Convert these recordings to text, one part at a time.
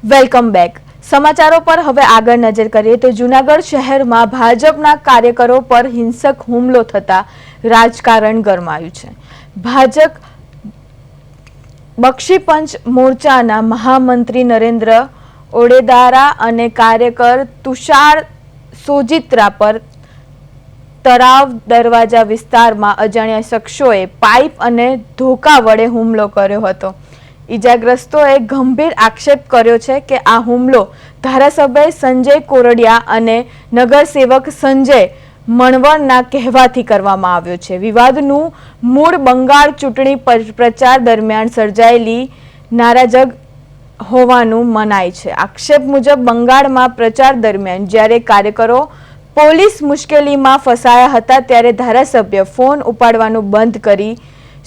Welcome back. સમાચારો પર હવે આગળ નજર કરીએ તો જૂનાગઢ શહેરમાં ભાજપના કાર્યકરો પર હિંસક હુમલો થતા રાજકારણ ગરમાયું છે। ભાજપ બક્ષીપંચ મોરચાના મહામંત્રી નરેન્દ્ર ઓડેદારા અને કાર્યકર તુષાર સોજિત્રા પર તળાવ દરવાજા વિસ્તારમાં અજાણ્યા શખ્સોએ પાઇપ અને ધોકા વડે હુમલો કર્યો હતો। ઈજાગ્રસ્તોએ ગંભીર આક્ષેપ કર્યો છે કે આ હુમલો ધારાસભ્ય સંજય કોરડિયા અને નગરસેવક સંજય મણવરના કહેવાથી કરવામાં આવ્યો છે। વિવાદનું મૂળ બંગાળ ચૂંટણી પ્રચાર દરમિયાન સર્જાયેલી નારાજગ હોવાનું મનાય છે। આક્ષેપ મુજબ બંગાળમાં પ્રચાર દરમિયાન જ્યારે કાર્યકરો પોલીસ મુશ્કેલીમાં ફસાયા હતા ત્યારે ધારાસભ્ય ફોન ઉપાડવાનું બંધ કરી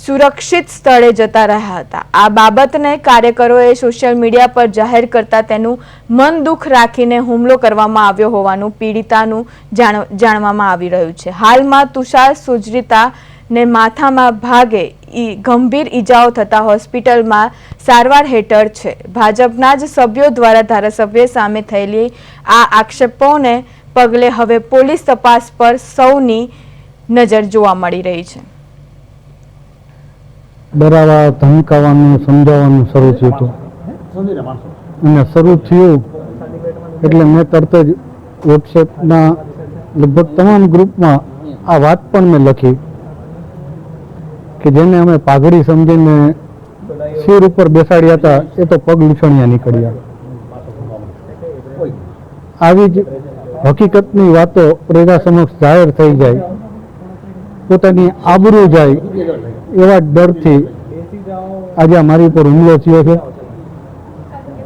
સુરક્ષિત સ્થળે જતા રહ્યા હતા। આ બાબતને કાર્યકરોએ સોશિયલ મીડિયા પર જાહેર કરતા તેનું મન દુઃખ રાખીને હુમલો કરવામાં આવ્યો હોવાનું પીડિતાનું જાણવામાં આવી રહ્યું છે। હાલમાં તુષાર સુજરિતાને માથામાં ભાગે ગંભીર ઈજાઓ થતા હોસ્પિટલમાં સારવાર હેઠળ છે। ભાજપના જ સભ્યો દ્વારા ધારાસભ્ય સામે થયેલી આ આક્ષેપોને પગલે હવે પોલીસ તપાસ પર સૌની નજર જોવા મળી રહી છે। ડરાવા ધમકાવવાનું સમજાવવાનું શરૂ થયું હતું અને શરૂ થયું એટલે મેં તરત જ વોટ્સએપના લગભગ તમામ ગ્રુપમાં આ વાત પણ મેં લખી કે જેને અમે પાઘડી સમજીને શિર ઉપર બેસાડ્યા હતા એ તો પગ લૂછણિયા નીકળ્યા। આવી જ હકીકતની વાતો પ્રજા સમક્ષ જાહેર થઈ જાય, પોતાની આબરૂ જાય એવા ડરથી આજે મારી ઉપર હુમલો થયો છે।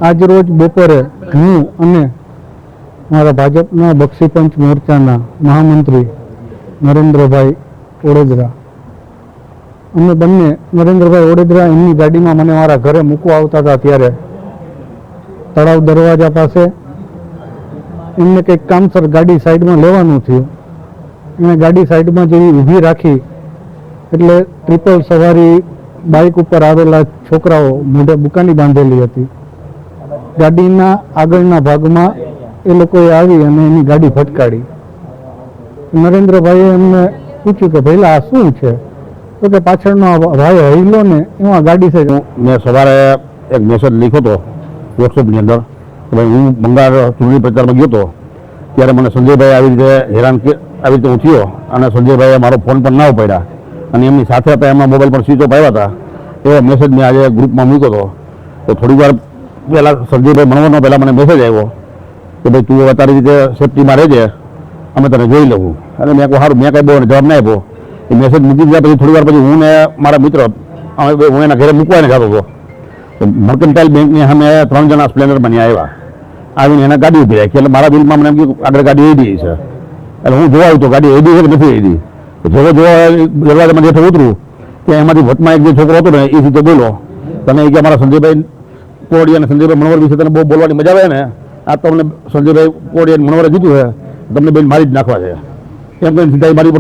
આજ રોજ બપોરે હું અને મારા ભાજપના બક્ષીપંચ મોરચાના મહામંત્રી નરેન્દ્રભાઈ ઓડેદરા અમે બંને નરેન્દ્રભાઈ ઓડેદરા એમની ગાડીમાં મને મારા ઘરે મૂકવા આવતા હતા ત્યારે તળાવ દરવાજા પાસે એમને કંઈક કામસર ગાડી સાઈડમાં લેવાનું થયું। એણે ગાડી સાઈડમાં જેવી ઊભી રાખી એટલે ટ્રિપલ સવારી બાઇક ઉપર આવેલા છોકરાઓ મોઢે બુકાની બાંધેલી હતી। ગાડીના આગળના ભાગમાં એ લોકોએ આવી અને એની ગાડી ફટકારી। નરેન્દ્રભાઈએ એમને પૂછ્યું કે ભઈલા આ શું છે? તો કે પાછળનો ભાઈ હઈલો ને એમાં ગાડી છે। મેં સવારે એક મેસેજ લખ્યો હતો વોટ્સએપની અંદર કે ભાઈ હું બંગાળ ચૂંટણી પ્રચારમાં ગયો હતો ત્યારે મને સંજયભાઈ આવી રીતે હેરાન આવી રીતે હું થયો અને સંજયભાઈએ મારો ફોન પણ ના ઉપાડ્યા અને એમની સાથે હતા એમના મોબાઈલ પર સ્વિચ ઓફ આવ્યા હતા। એવો મેસેજ મેં આજે ગ્રુપમાં મૂક્યો હતો। તો થોડી વાર પહેલાં સંજયભાઈ મણવરનો પહેલાં મને મેસેજ આવ્યો કે ભાઈ તું હવે તારી રીતે સેફટીમાં રહેજે, અમે તને જોઈ લઉં। અને મેં કહું સારું, મેં કાંઈ બહુ જવાબ ના આપ્યો। એ મેસેજ મૂકી દીધા પછી થોડી વાર પછી હું ને મારા મિત્ર હું એના ઘરે મૂકવાને જતો હતો તો મર્કન્ટાઇલ બેંકની સામે 3 જણા સ્પ્લેન્ડરમાં ત્યાં આવ્યા, આવીને એના ગાડી ઊભી રાખી। એટલે મારા બિલમાં મને એમ કહ્યું આગળ ગાડી એડી છે। એટલે હું જોવા આવ્યો તો ગાડી એડી છે કે નથી એડી। જેવો દરવાજામાં જેઠે ઉતરું ત્યાં એમાંથી વચમાં એક જે છોકરો હતો ને એ સીધો બોલો તને કે અમારા સંજયભાઈ કોડી અને સંજયભાઈ મણવર વિશે તને બહુ બોલવાની મજા આવે ને, આ તમને સંજયભાઈ કોડી અને મણવરે કીધું છે તમને બેન મારી જ નાખવા છે એમ કહીને સીધા મારી